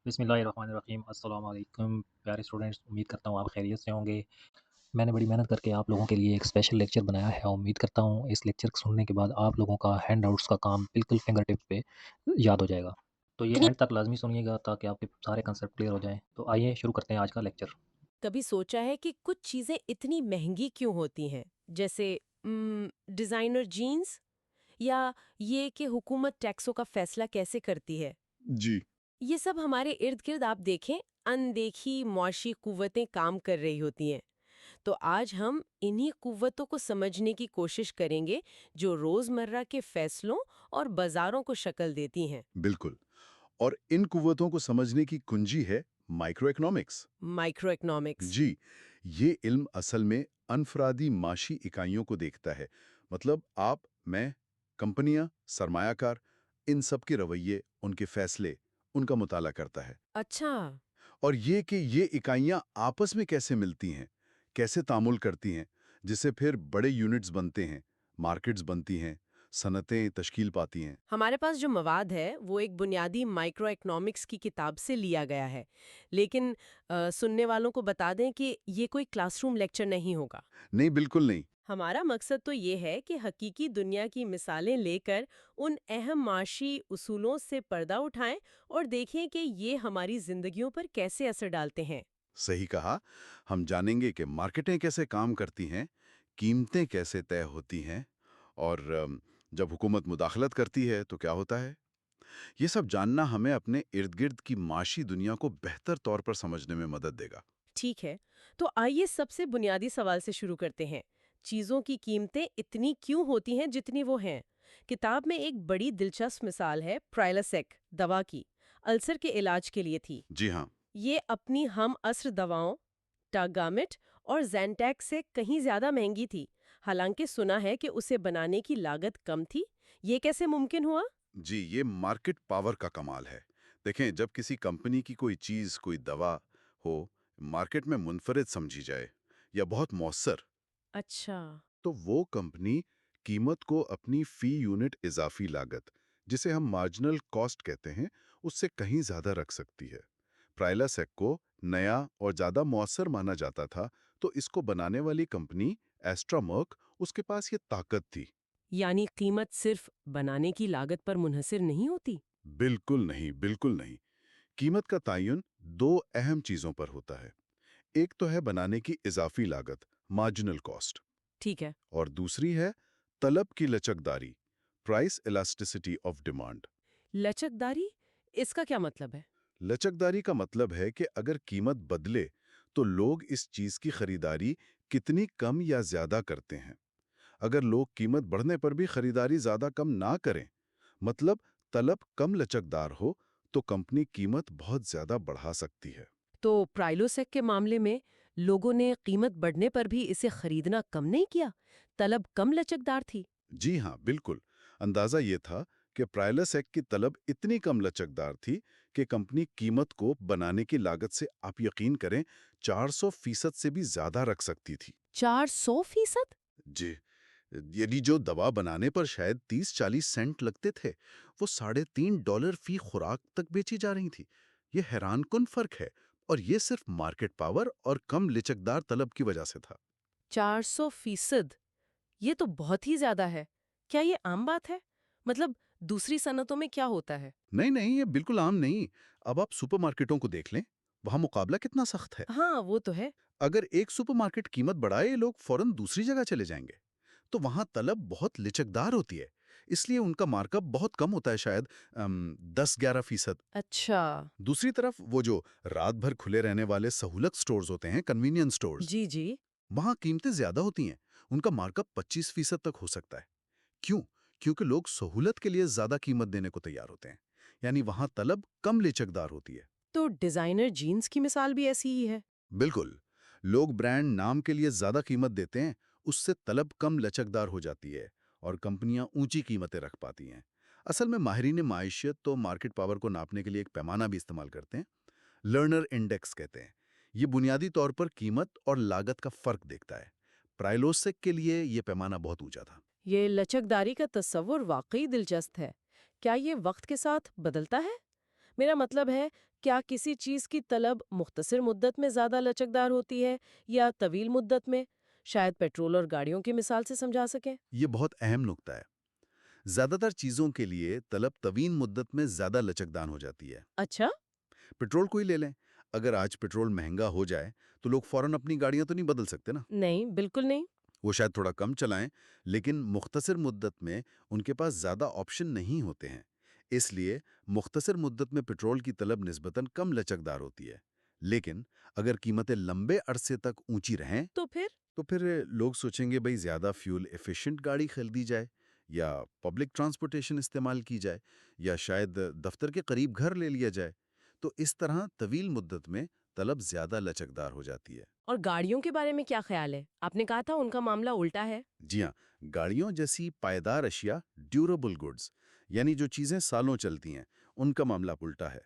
बिस्मिल्लाहिर्रहमानिर्रहीम। अस्सलाम वालेकुम प्यारे स्टूडेंट्स, उम्मीद करता हूँ आप खैरियत से होंगे। मैंने बड़ी मेहनत करके आप लोगों के लिए एक स्पेशल लेक्चर बनाया है। उम्मीद करता हूँ इस लेक्चर को सुनने के बाद आप लोगों का हैंड आउट्स का काम बिल्कुल फिंगर टिप पे याद हो जाएगा। तो ये एंड तक लाजमी सुनिएगा ताकि आपके सारे कंसेप्ट क्लियर हो जाएं। तो आइए शुरू करते हैं आज का लेक्चर। कभी सोचा है कि कुछ चीजें इतनी महंगी क्यों होती हैं? जैसे डिजाइनर जीन्स, या ये कि हुकूमत टैक्सों का फैसला कैसे करती है? जी। ये सब हमारे इर्द गिर्द आप देखें, अनदेखी मौशी कुव्वतें काम कर रही होती हैं। तो आज हम इन्हीं कुव्वतों को समझने की कोशिश करेंगे, जो रोजमर्रा के फैसलों और बाजारों को शक्ल देती हैं। बिल्कुल। और इन कुव्वतों को समझने की कुंजी है माइक्रो इकोनॉमिक्स। Micro economics. जी, ये इल्म असल में अनफरादी माशी इकाइयों को देखता है। मतलब आप, मैं, कंपनियां, सरमायाकार, इन सब के रवैये, उनके फैसले, उनका मुताला करता है। अच्छा। और ये कि ये इकाइयां आपस में कैसे मिलती हैं, कैसे तामुल करती हैं, जिससे फिर बड़े यूनिट्स बनते हैं, मार्केट्स बनती हैं, सनतें तश्कील पाती हैं। हमारे पास जो मवाद है वो एक बुनियादी माइक्रो इकोनॉमिक्स की किताब से लिया गया है, लेकिन सुनने वालों को बता दें कि ये कोई क्लासरूम लेक्चर नहीं होगा। नहीं, बिल्कुल नहीं। हमारा मकसद तो ये है कि हकीकी दुनिया की मिसालें लेकर उन अहम माशी उसूलों से पर्दा उठाएं और देखें कि ये हमारी जिंदगियों पर कैसे असर डालते हैं। सही कहा। हम जानेंगे कि मार्केटें कैसे काम करती हैं, कीमतें कैसे तय होती हैं और जब हुकूमत मुदाखलत करती है तो क्या होता है। ये सब जानना हमें अपने इर्द गिर्द की माशी दुनिया को बेहतर तौर पर समझने में मदद देगा। ठीक है, तो आइए सबसे बुनियादी सवाल से शुरू करते हैं। चीजों की कीमतें इतनी क्यों होती हैं जितनी वो हैं? किताब में एक बड़ी दिलचस्प मिसाल है प्राइलासेक दवा की। अल्सर के इलाज के लिए थी। जी हाँ। ये अपनी हम असर दवाओं टागामिट और जैनटैक से कहीं ज्यादा महंगी थी। हालांकि सुना है कि उसे बनाने की लागत कम थी। ये कैसे मुमकिन हुआ? जी, ये मार्केट पावर का कमाल है। देखें, जब किसी कंपनी की कोई चीज़, कोई दवा हो, मार्केट में मुनफरिद समझी जाए या बहुत मौसर, अच्छा। तो वो कंपनी कीमत को अपनी फी यूनिट इजाफी लागत, जिसे हम मार्जिनल कॉस्ट कहते हैं, उससे कहीं ज्यादा रख सकती है। प्राइलासेक को नया और ज्यादा मौसर माना जाता था, तो इसको बनाने वाली कंपनी एस्ट्रामर्क, उसके पास ये ताकत थी। यानी कीमत सिर्फ बनाने की लागत पर मुनहसिर नहीं होती? बिल्कुल नहीं, बिल्कुल नहीं। कीमत का तयन दो अहम चीजों पर होता है। एक तो है बनाने की इजाफी लागत, मार्जिनल कॉस्ट, ठीक है। और दूसरी है तलब की लचकदारी, प्राइस इलास्टिसिटी ऑफ डिमांड। लचकदारी, इसका क्या मतलब है? लचकदारी का मतलब है कि अगर कीमत बदले तो लोग इस चीज की खरीदारी कितनी कम या ज्यादा करते हैं। अगर लोग कीमत बढ़ने पर भी खरीदारी ज्यादा कम ना करें, मतलब तलब कम लचकदार हो, तो कंपनी कीमत बहुत ज्यादा बढ़ा सकती है। तो प्राइलोसेक के मामले में लोगों ने कीमत बढ़ने पर भी इसे खरीदना कम नहीं किया? तलब कम लचकदार थी? जी हाँ, बिल्कुल। अंदाजा ये था कि प्राइलसेक की तलब इतनी कम लचकदार थी कि कंपनी कीमत को बनाने की लागत से, आप यकीन करें, 400% से भी ज्यादा रख सकती थी। 400%? जी, यदि जो दवा बनाने पर शायद 30-40 सेंट लगते थे, वो $3.5 फी खुराक तक बेची जा रही थी। ये हैरानकुन फर्क है, और ये सिर्फ मार्केट पावर और कम लचकदार तलब की वजह से था। 400%? ये तो बहुत ही ज्यादा है। क्या ये आम बात है? मतलब दूसरी सनतों में क्या होता है? नहीं नहीं, ये बिल्कुल आम नहीं। अब आप सुपरमार्केटों को देख लें, वहां मुकाबला कितना सख्त है। हाँ, वो तो है। अगर एक सुपरमार्केट कीमत बढ़ाए, लोग फौरन दूसरी जगह चले जाएंगे। तो वहां तलब बहुत लचकदार होती है, इसलिए उनका मार्कअप बहुत कम होता है, शायद 10-11%। अच्छा। दूसरी तरफ वो जो रात भर खुले रहने वाले सहूलत स्टोर्स होते हैं, कन्वीनियंस स्टोर्स, जी जी। वहां कीमतें ज्यादा होती हैं। उनका मार्कअप 25% तक हो सकता है। क्यों? क्योंकि लोग सहूलत के लिए ज्यादा कीमत देने को तैयार होते हैं। यानी वहां तलब कम लचकदार होती है। तो डिजाइनर जीन्स की मिसाल भी ऐसी ही है? बिल्कुल। लोग ब्रांड नाम के लिए ज्यादा कीमत देते हैं, उससे तलब कम लचकदार हो जाती है और कंपनियां ऊंची कीमतें रख पाती हैं। असल में माहिरीन माइशियत तो मार्केट पावर को नापने के लिए एक पैमाना भी इस्तेमाल करते हैं, लर्नर इंडेक्स कहते हैं। ये बुनियादी तौर पर कीमत और लागत का फर्क देखता है। प्राइलोसेक के लिए ये पैमाना बहुत ऊंचा था। ये लचकदारी का तस्वुर वाकई दिलचस्प है। क्या ये वक्त के साथ बदलता है? میرا مطلب ہے، کیا کسی چیز کی طلب مختصر مدت میں زیادہ لچکدار ہوتی ہے یا طویل مدت میں؟ شاید پیٹرول اور گاڑیوں کی مثال سے سمجھا سکیں۔ یہ بہت اہم نکتہ ہے۔ زیادہ تر چیزوں کے لیے طلب طویل مدت میں زیادہ لچکدار ہو جاتی ہے۔ اچھا۔ پٹرول کو ہی لے لیں، اگر آج پٹرول مہنگا ہو جائے تو لوگ فوراً اپنی گاڑیاں تو نہیں بدل سکتے نا۔ نہیں، بالکل نہیں۔ وہ شاید تھوڑا کم چلائیں، لیکن مختصر مدت میں ان کے پاس زیادہ آپشن نہیں ہوتے ہیں۔ اس لیے مختصر مدت میں پٹرول کی طلب نسبتاً کم لچکدار ہوتی ہے، لیکن اگر قیمتیں لمبے عرصے تک اونچی رہیں تو پھر؟ تو پھر لوگ سوچیں گے بھئی زیادہ فیول ایفیشنٹ گاڑی خریدی جائے، یا پبلک ٹرانسپورٹیشن استعمال کی جائے، یا شاید دفتر کے قریب گھر لے لیا جائے۔ تو اس طرح طویل مدت میں طلب زیادہ لچکدار ہو جاتی ہے۔ اور گاڑیوں کے بارے میں کیا خیال ہے؟ آپ نے کہا تھا ان کا معاملہ الٹا ہے۔ جی ہاں، گاڑیوں جیسی پائیدار اشیاء ڈیوریبل گڈز، یعنی جو چیزیں سالوں چلتی ہیں، ان کا معاملہ الٹا ہے۔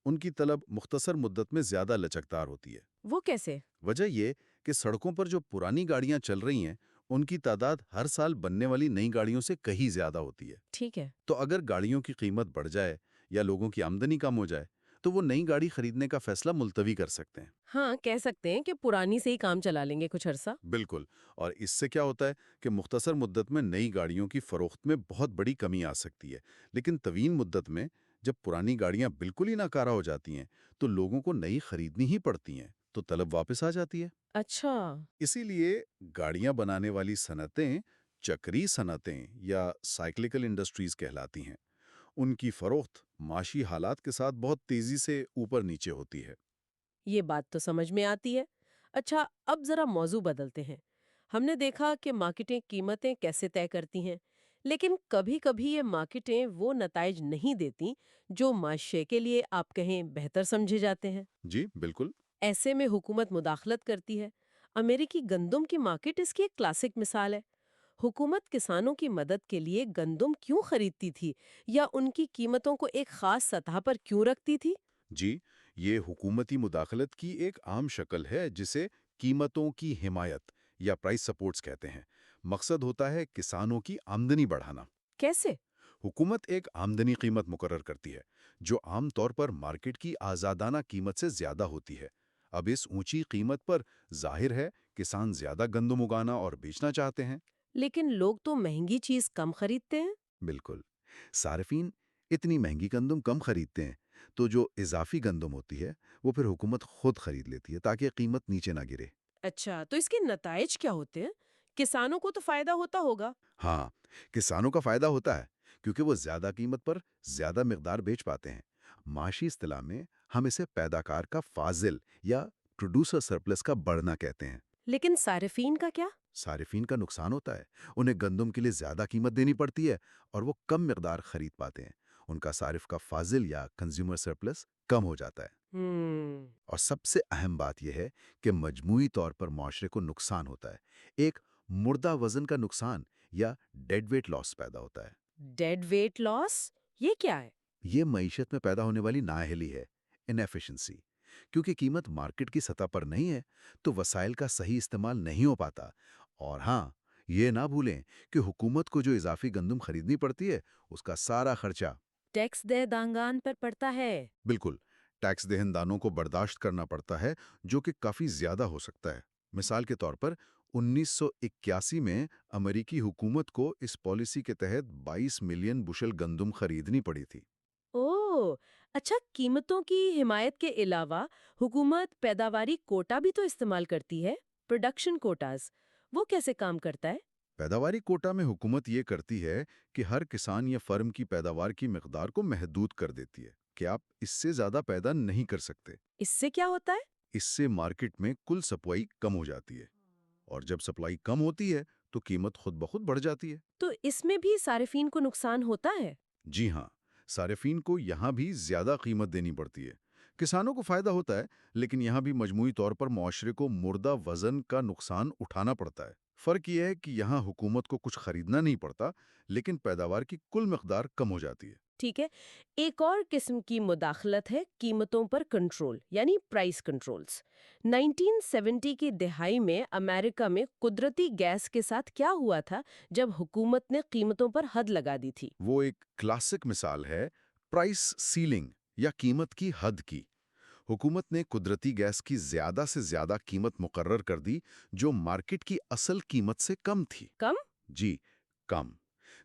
ان کی طلب مختصر مدت میں زیادہ لچکدار ہوتی ہے۔ وہ کیسے؟ وجہ یہ کہ سڑکوں پر جو پرانی گاڑیاں چل رہی ہیں، ان کی تعداد ہر سال بننے والی نئی گاڑیوں سے کہیں زیادہ ہوتی ہے۔ ٹھیک ہے۔ تو اگر گاڑیوں کی قیمت بڑھ جائے یا لوگوں کی آمدنی کم ہو جائے تو وہ نئی گاڑی خریدنے کا فیصلہ ملتوی کر سکتے ہیں۔ ہاں، کہہ سکتے ہیں کہ پرانی سے ہی کام چلا لیں گے کچھ عرصہ۔ بالکل، اور اس سے کیا ہوتا ہے کہ مختصر مدت میں نئی گاڑیوں کی فروخت میں بہت بڑی کمی آ سکتی ہے، لیکن طویل مدت میں جب پرانی گاڑیاں بالکل ہی ناکارہ ہو جاتی ہیں تو لوگوں کو نئی خریدنی ہی پڑتی ہیں، تو طلب واپس آ جاتی ہے۔ اچھا۔ اسی لیے گاڑیاں بنانے والی صنعتیں چکری صنعتیں یا سائیکلیکل انڈسٹریز کہلاتی ہیں۔ ان کی فروخت معاشی حالات کے ساتھ بہت تیزی سے اوپر نیچے ہوتی ہے۔ یہ بات تو سمجھ میں آتی ہے۔ اچھا، اب ذرا موضوع بدلتے ہیں۔ ہم نے دیکھا کہ مارکیٹیں قیمتیں کیسے طے کرتی ہیں، لیکن کبھی کبھی یہ مارکیٹیں وہ نتائج نہیں دیتی جو معاشرے کے لیے آپ کہیں بہتر سمجھے جاتے ہیں۔ جی بالکل۔ ایسے میں حکومت مداخلت کرتی ہے۔ امریکی گندم کی مارکیٹ اس کی ایک کلاسک مثال ہے۔ حکومت کسانوں کی مدد کے لیے گندم کیوں خریدتی تھی یا ان کی قیمتوں کو ایک خاص سطح پر کیوں رکھتی تھی؟ جی، یہ حکومتی مداخلت کی ایک عام شکل ہے جسے قیمتوں کی حمایت یا پرائس سپورٹس کہتے ہیں۔ مقصد ہوتا ہے کسانوں کی آمدنی بڑھانا۔ کیسے؟ حکومت ایک آمدنی قیمت مقرر کرتی ہے جو عام طور پر مارکیٹ کی آزادانہ قیمت سے زیادہ ہوتی ہے۔ اب اس اونچی قیمت پر ظاہر ہے کسان زیادہ گندم اگانا اور بیچنا چاہتے ہیں۔ لیکن لوگ تو مہنگی چیز کم خریدتے ہیں۔ بالکل، صارفین اتنی مہنگی گندم کم خریدتے ہیں تو جو اضافی گندم ہوتی ہے وہ پھر حکومت خود خرید لیتی ہے تاکہ قیمت نیچے نہ گرے۔ اچھا، تو اس کے نتائج کیا ہوتے ہیں؟ کسانوں کو تو فائدہ ہوتا ہوگا۔ ہاں، کسانوں کا فائدہ ہوتا ہے کیونکہ وہ زیادہ قیمت پر زیادہ مقدار بیچ پاتے ہیں۔ معاشی اصطلاح میں ہم اسے پیداکار کا فاضل یا پروڈیوسر سرپلس کا بڑھنا کہتے ہیں۔ لیکن صارفین کا کیا؟ صارفین کا نقصان ہوتا ہے، انہیں گندم کے لیے زیادہ قیمت دینی پڑتی ہے اور وہ کم مقدار خرید پاتے ہیں۔ ان کا صارف کا فاضل یا کنزیومر سرپلس کم ہو جاتا ہے۔ اور سب سے اہم بات یہ ہے کہ مجموعی طور پر معاشرے کو نقصان ہوتا ہے۔ ایک مردہ وزن کا نقصان یا ڈیڈ ویٹ لاس پیدا ہوتا ہے۔ Dead weight loss? یہ کیا ہے؟ یہ معیشت میں پیدا ہونے والی نااہلی ہے، انیفیشنسی۔ کیونکہ قیمت مارکیٹ کی سطح پر نہیں ہے تو وسائل کا صحیح استعمال نہیں ہو پاتا۔ اور ہاں، یہ نہ بھولیں کہ حکومت کو جو اضافی گندم خریدنی پڑتی ہے اس کا سارا خرچہ ٹیکس دہ دہندگان پر پڑتا ہے۔ بالکل ٹیکس دہندگانوں کو برداشت کرنا پڑتا ہے، جو کہ کافی زیادہ ہو سکتا ہے۔ مثال کے طور پر 1981 میں امریکی حکومت کو اس پالیسی کے تحت 22 ملین بشل گندم خریدنی پڑی تھی۔ اوہ، اچھا، قیمتوں کی حمایت کے علاوہ حکومت پیداواری کوٹا بھی تو استعمال کرتی ہے، پروڈکشن کوٹاز۔ وہ کیسے کام کرتا ہے؟ پیداواری کوٹا میں حکومت یہ کرتی ہے کہ ہر کسان یا فرم کی پیداوار کی مقدار کو محدود کر دیتی ہے کہ آپ اس سے زیادہ پیدا نہیں کر سکتے۔ اس سے کیا ہوتا ہے؟ اس سے مارکیٹ میں کل سپلائی کم ہو جاتی ہے، اور جب سپلائی کم ہوتی ہے تو قیمت خود بخود بڑھ جاتی ہے۔ تو اس میں بھی صارفین کو نقصان ہوتا ہے؟ جی ہاں، صارفین کو یہاں بھی زیادہ قیمت دینی پڑتی ہے۔ کسانوں کو فائدہ ہوتا ہے، لیکن یہاں بھی مجموعی طور پر معاشرے کو مردہ وزن کا نقصان اٹھانا پڑتا ہے۔ فرق یہ ہے کہ یہاں حکومت کو کچھ خریدنا نہیں پڑتا، لیکن پیداوار کی کل مقدار کم ہو جاتی ہے۔ ٹھیک ہے۔ ایک اور قسم کی مداخلت ہے قیمتوں پر کنٹرول، یعنی پرائس کنٹرولز۔ 1970 کی دہائی میں امریکہ میں قدرتی گیس کے ساتھ کیا ہوا تھا جب حکومت نے قیمتوں پر حد لگا دی تھی؟ وہ ایک کلاسک مثال ہے پرائس سیلنگ या कीमत की हद की। हुकूमत ने कुदरती गैस की ज़्यादा से ज़्यादा कीमत मुकर्रर कर दी, जो मार्केट की असल कीमत से कम थी। कम? जी, कम।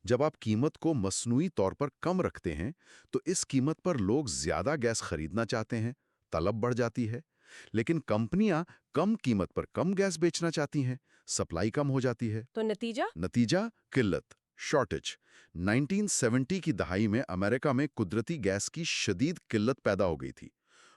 जब आप कीमत को मसनूई तौर पर कम रखते हैं, तो इस कीमत पर लोग ज़्यादा गैस खरीदना चाहते हैं, तलब बढ़ जाती है। लेकिन कंपनियां कम कीमत पर कम गैस बेचना चाहती हैं, सप्लाई कम हो जाती है। तो नतीजा? नतीजा किल्लत, शॉर्टेज। 1970 की दहाई में अमेरिका में कुदरती गैस की शदीद किल्लत पैदा हो गई थी।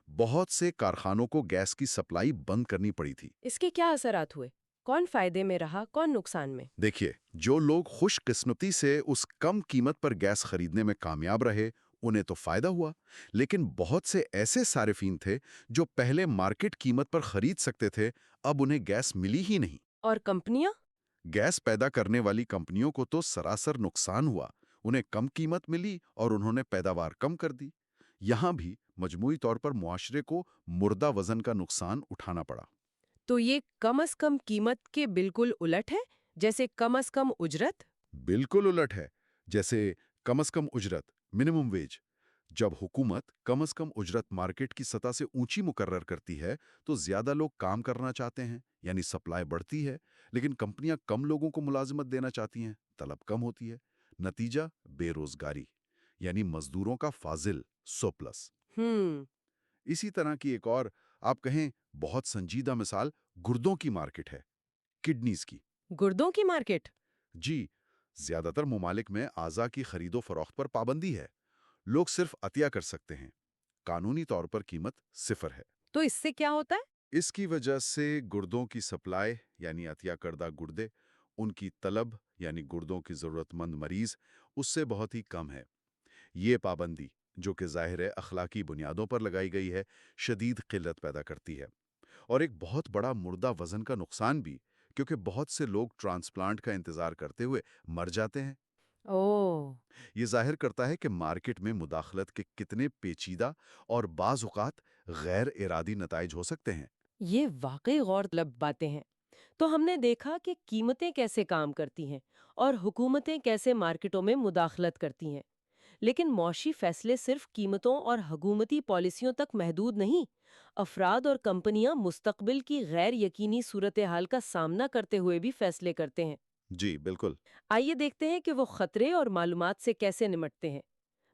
बहुत से कारखानों को गैस की सप्लाई बंद करनी पड़ी थी। इसके क्या असरात हुए? कौन फायदे में रहा, कौन नुकसान में? देखिए, जो लोग खुशकिस्मती से उस कम कीमत पर गैस खरीदने में कामयाब रहे, उन्हें तो फायदा हुआ। लेकिन बहुत से ऐसे सारिफीन थे जो पहले मार्केट कीमत पर खरीद सकते थे, अब उन्हें गैस मिली ही नहीं। और कंपनियां? गैस पैदा करने वाली कंपनियों को तो सरासर नुकसान हुआ। उन्हें कम कीमत मिली और उन्होंने पैदावार कम कर दी। यहां भी मजमूई तौर पर मुआशरे को मुर्दा वजन का नुकसान उठाना पड़ा। तो ये कम से कम कीमत के बिल्कुल उलट है, जैसे कम से कम उजरत? बिल्कुल उलट है। जैसे कम से कम उजरत, मिनिमम वेज। जब हुकूमत कम से कम उजरत मार्केट की सतह से ऊंची मुकर्रर करती है, तो ज्यादा लोग काम करना चाहते हैं, यानी सप्लाई बढ़ती है। लेकिन कंपनियां कम लोगों को मुलाजिमत देना चाहती हैं, तलब कम होती है। नतीजा बेरोजगारी, यानी मजदूरों का फाजिल सोप्लस। हम्म। इसी तरह की एक और, आप कहें, बहुत संजीदा मिसाल गुर्दों की मार्केट है, किडनीज की। गुर्दों की मार्केट? जी, ज्यादातर ममालिक में आज़ा की खरीदो फरोख्त पर पाबंदी है। लोग सिर्फ अतिया कर सकते हैं। कानूनी तौर पर कीमत सिफर है। तो इससे क्या होता है? इसकी वजह से गुर्दों की सप्लाई, यानी अतिया करदा गुर्दे, उनकी तलब, यानी गुर्दों की ज़रूरतमंद मरीज, उससे बहुत ही कम है। ये पाबंदी, जो कि ज़ाहिर है अखलाकी बुनियादों पर लगाई गई है, शदीद किल्लत पैदा करती है। और एक बहुत बड़ा मुर्दा वजन का नुकसान भी, क्योंकि बहुत से लोग ट्रांसप्लांट का इंतजार करते हुए मर जाते हैं। ओह। ये जाहिर करता है कि मार्केट में मुदाखलत के कितने पेचीदा और बाज़ औक़ात गैर इरादी नताइज हो सकते हैं। ये वाकई गौर तलब बातें हैं। तो हमने देखा कि कीमतें कैसे काम करती हैं और हुकूमतें कैसे मार्केटों में मुदाखलत करती हैं। लेकिन मौशी फैसले सिर्फ कीमतों और हुकूमती पॉलिसियों तक महदूद नहीं। अफराद और कंपनियां मुस्तकबिल की गैर यकीनी सूरत हाल का सामना करते हुए भी फैसले करते हैं। जी, बिल्कुल। आइए देखते हैं कि वो खतरे और मालूमात से कैसे निपटते हैं।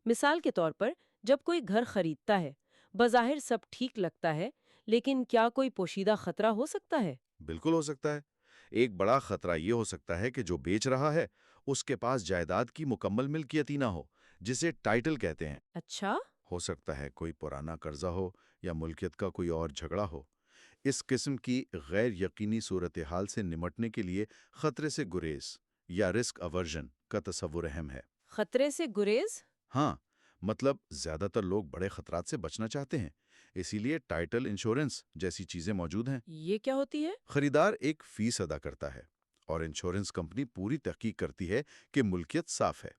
मिसाल के तौर पर, जब कोई घर खरीदता है, बज़ाहिर सब ठीक लगता है, लेकिन क्या कोई पोशीदा खतरा हो सकता है? बिल्कुल हो सकता है। एक बड़ा खतरा ये हो सकता है कि जो बेच रहा है, उसके पास जायदाद की मुकम्मल मिल्कियत ही ना हो, जिसे टाइटल कहते हैं। अच्छा। हो सकता है कोई पुराना कर्जा हो या मुल्कियत का कोई और झगड़ा हो। इस किस्म की गैर यकीनी सूरत हाल से निमटने के लिए खतरे से गुरेज या रिस्क अवर्जन का तस्वुर अहम है। खतरे से गुरेज? हाँ, मतलब ज्यादातर लोग बड़े खतरात से बचना चाहते हैं, इसीलिए टाइटल इंश्योरेंस जैसी चीजें मौजूद हैं। ये क्या होती है? खरीदार एक फीस अदा करता है और इंश्योरेंस कंपनी पूरी तहकीक करती है कि मुल्कियत साफ है।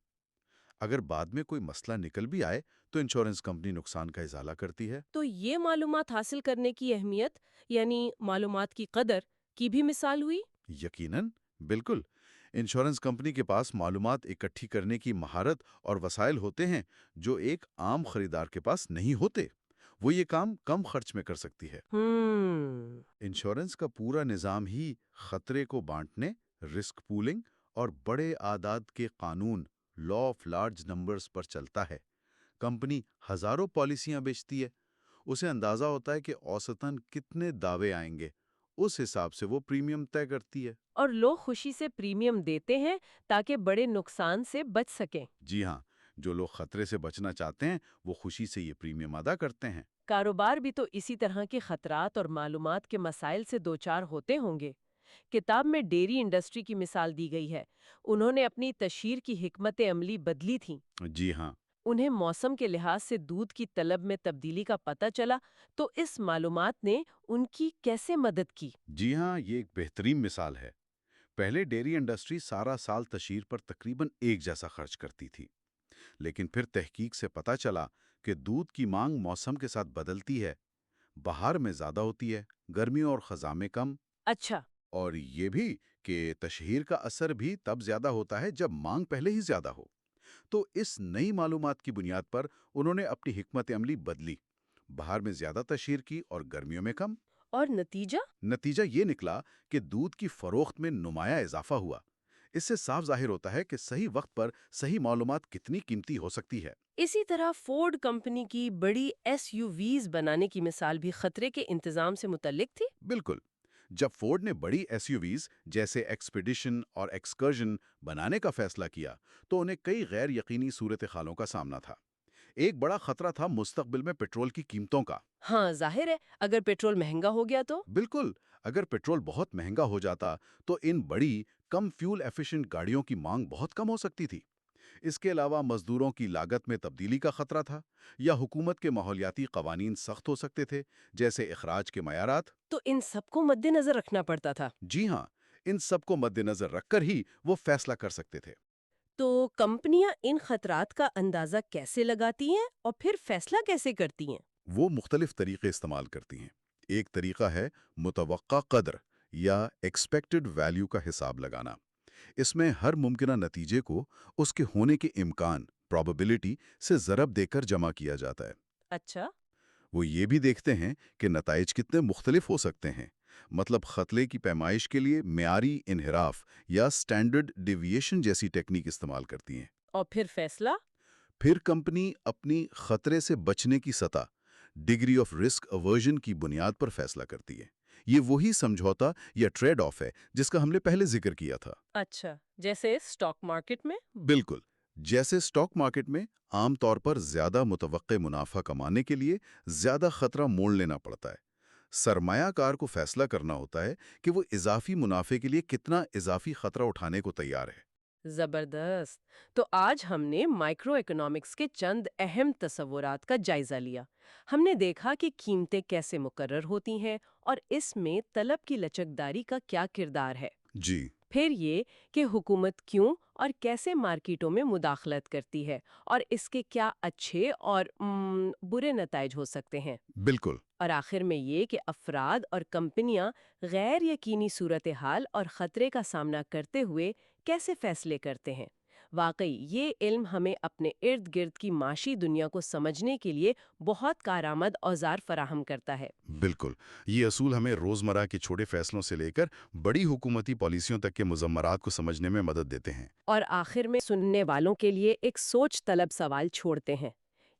अगर बाद में कोई मसला निकल भी आए, तो इंश्योरेंस कंपनी नुकसान का इजाला करती है। तो ये मालूमात हासिल करने की अहमियत, यानी मालूमात की कदर, की भी मिसाल हुई। यकीनन, बिल्कुल। इंश्योरेंस कंपनी के पास मालूमात इकट्ठी करने की महारत और वसाइल होते हैं, जो एक आम खरीदार के पास नहीं होते। वो ये काम कम खर्च में कर सकती है। हम्म। इंश्योरेंस का पूरा निज़ाम ही खतरे को बांटने, रिस्क पूलिंग और बड़े आदाद के कानून, लॉ ऑफ लार्ज नंबर्स पर चलता है। कंपनी हजारों पॉलिसियां बेचती है। उसे अंदाजा होता है कि औसतन कितने दावे आएंगे। उस हिसाब से वो प्रीमियम तय करती है। और लोग खुशी से प्रीमियम देते हैं ताकि बड़े नुकसान से बच सकें। जी हाँ, जो लोग खतरे से बचना चाहते हैं, वो खुशी से ये प्रीमियम अदा करते हैं। कारोबार भी तो इसी तरह के खतरात और मालूमात के मसाइल से दो चार होते होंगे। किताब में डेयरी इंडस्ट्री की मिसाल दी गई है। उन्होंने अपनी तशहीर की हिकमत अमली बदली थी। जी हाँ। उन्हें मौसम के लिहाज से दूध की तलब में तब्दीली का पता चला, तो इस मालूमात ने उनकी कैसे मदद की? जी हाँ, ये एक बेहतरीन मिसाल है। पहले डेयरी इंडस्ट्री सारा साल तशहीर पर तकरीबन एक जैसा खर्च करती थी। लेकिन फिर तहकीक से पता चला कि दूध की मांग मौसम के साथ बदलती है। बहार में ज़्यादा होती है, गर्मियों और ख़ज़ां में कम। अच्छा। और ये भी कि तशहीर का असर भी तब ज़्यादा होता है जब मांग पहले ही ज़्यादा हो। तो इस नई मालूमात की बुनियाद पर उन्होंने अपनी हिकमत अमली बदली, बाहर में ज्यादा तशहीर की और गर्मियों में कम। और नतीजा? नतीजा ये निकला कि दूध की फरोख्त में नुमाया इजाफा हुआ। इससे साफ जाहिर होता है कि सही वक्त पर सही मालूमात कितनी कीमती हो सकती है। इसी तरह फोर्ड कंपनी की बड़ी एसयूवीज बनाने की मिसाल भी खतरे के इंतजाम से मुतल्लिक थी। बिल्कुल। जब फोर्ड ने बड़ी एसयूवीज जैसे एक्सपीडिशन और एक्सकर्जन बनाने का फैसला किया, तो उन्हें कई गैर यकीनी सूरत हालों का सामना था। एक बड़ा खतरा था मुस्तकबिल में पेट्रोल की कीमतों का। हाँ, जाहिर है, अगर पेट्रोल महंगा हो गया तो। बिल्कुल। अगर पेट्रोल बहुत महंगा हो जाता, तो इन बड़ी कम फ्यूल एफिशिएंट गाड़ियों की मांग बहुत कम हो सकती थी। इसके अलावा मजदूरों की लागत में तब्दीली का खतरा था, या हुकूमत के माहौलियाती कवानीन सख्त हो सकते थे, जैसे अखराज के मयारात। तो इन सबको मद्देनजर रखना पड़ता था। जी हाँ, इन सब को मद्देनजर रखकर ही वो फैसला कर सकते थे। तो कंपनियां इन खतरात का अंदाजा कैसे लगाती हैं और फिर फैसला कैसे करती हैं? वो मुख्तलिफ तरीके इस्तेमाल करती हैं। एक तरीका है मुतवक्का कद्र या एक्सपेक्टेड वैल्यू का हिसाब लगाना। इसमें हर मुमकिना नतीजे को उसके होने के इम्कान प्रोबेबिलिटी से ज़रब देकर जमा किया जाता है। अच्छा। वो ये भी देखते हैं कि नताइज कितने मुख्तलिफ हो सकते हैं। मतलब खतरे की पैमाइश के लिए मेयारी इन्हिराफ या स्टैंडर्ड डिविएशन जैसी टेक्निक इस्तेमाल करती हैं। और फिर फैसला? फिर कंपनी अपनी खतरे से बचने की सतह, डिग्री ऑफ रिस्क अवर्जन की बुनियाद पर फैसला करती है। ये वही समझौता या ट्रेड ऑफ है जिसका हमने पहले जिक्र किया था। अच्छा, जैसे स्टॉक मार्केट में? बिल्कुल। जैसे स्टॉक मार्केट में आमतौर पर ज्यादा मुतवक्के मुनाफा कमाने के लिए ज्यादा खतरा मोल लेना पड़ता है। सरमायाकार को फैसला करना होता है कि वो इजाफी मुनाफे के लिए कितना इजाफी खतरा उठाने को तैयार है। जबरदस्त। तो आज हमने माइक्रो इकोनॉमिक्स के चंद अहम तस्वुरात का जायजा लिया। हमने देखा कि कीमतें कैसे मुकर्रर होती हैं और इसमें तलब की लचकदारी का क्या किरदार है। जी। फिर ये कि हुकूमत क्यों और कैसे मार्केटों में मुदाखलत करती है और इसके क्या अच्छे और बुरे नताइज हो सकते हैं। बिल्कुल। और आखिर में ये कि अफराद और कंपनियां गैर यकीनी सूरत हाल और खतरे का सामना करते हुए कैसे फैसले करते हैं। वाकई ये इल्म हमें अपने इर्द गिर्द की माशी दुनिया को समझने के लिए बहुत कारआमद औजार फराहम करता है। बिल्कुल। ये असूल हमें रोज़मर्रा के छोटे फैसलों से लेकर बड़ी हुकूमती पॉलिसियों तक के मुज़म्मरात को समझने में मदद देते हैं। और आखिर में सुनने वालों के लिए एक सोच तलब सवाल छोड़ते हैं।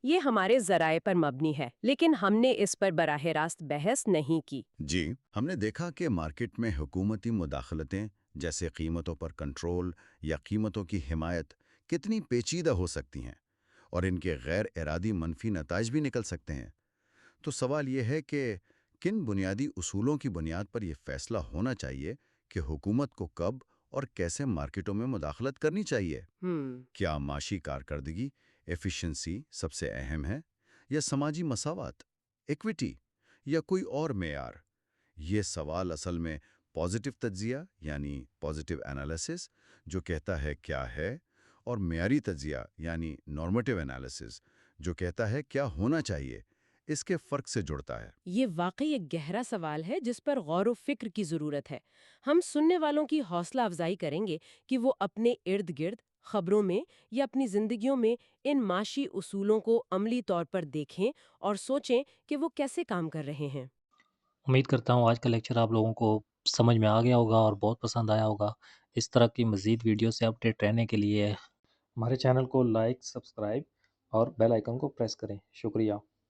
ये हमारे जराए पर मबनी है, लेकिन हमने इस पर बराह रास्त बहस नहीं की। जी। हमने देखा कि मार्केट में हुकूमती मुदाखलतें, जैसे कीमतों पर कंट्रोल या कीमतों की हिमायत, कितनी पेचीदा हो सकती हैं और इनके गैर इरादी मनफी नताइज भी निकल सकते हैं। तो सवाल यह है कि किन बुनियादी उसूलों की बुनियाद पर यह फैसला होना चाहिए कि हुकूमत को कब और कैसे मार्केटों में मुदाखलत करनी चाहिए। क्या माशी कारकर्दगी, एफिशिएंसी सबसे अहम है, या समाजी मसावत, इक्विटी, या कोई और मेयार? ये सवाल असल में पॉजिटिव तज्जिया यानी पॉजिटिव एनालिसिस, जो कहता है क्या है, और मेयारी तज्जिया यानी नॉर्मेटिव एनालिसिस, जो कहता है क्या होना चाहिए, इसके फ़र्क से जुड़ता है। ये वाकई एक गहरा सवाल है जिस पर गौर व फिक्र की जरूरत है। हम सुनने वालों की हौसला अफजाई करेंगे कि वो अपने इर्द गिर्द, खबरों में या अपनी जिंदगियों में इन माशी उसूलों को अमली तौर पर देखें और सोचें कि वो कैसे काम कर रहे हैं। उम्मीद करता हूँ आज का लेक्चर आप लोगों को समझ में आ गया होगा और बहुत पसंद आया होगा। इस तरह की मज़ीद वीडियो से अपडेट रहने के लिए हमारे चैनल को लाइक, सब्सक्राइब और बेल आइकन को प्रेस करें। शुक्रिया।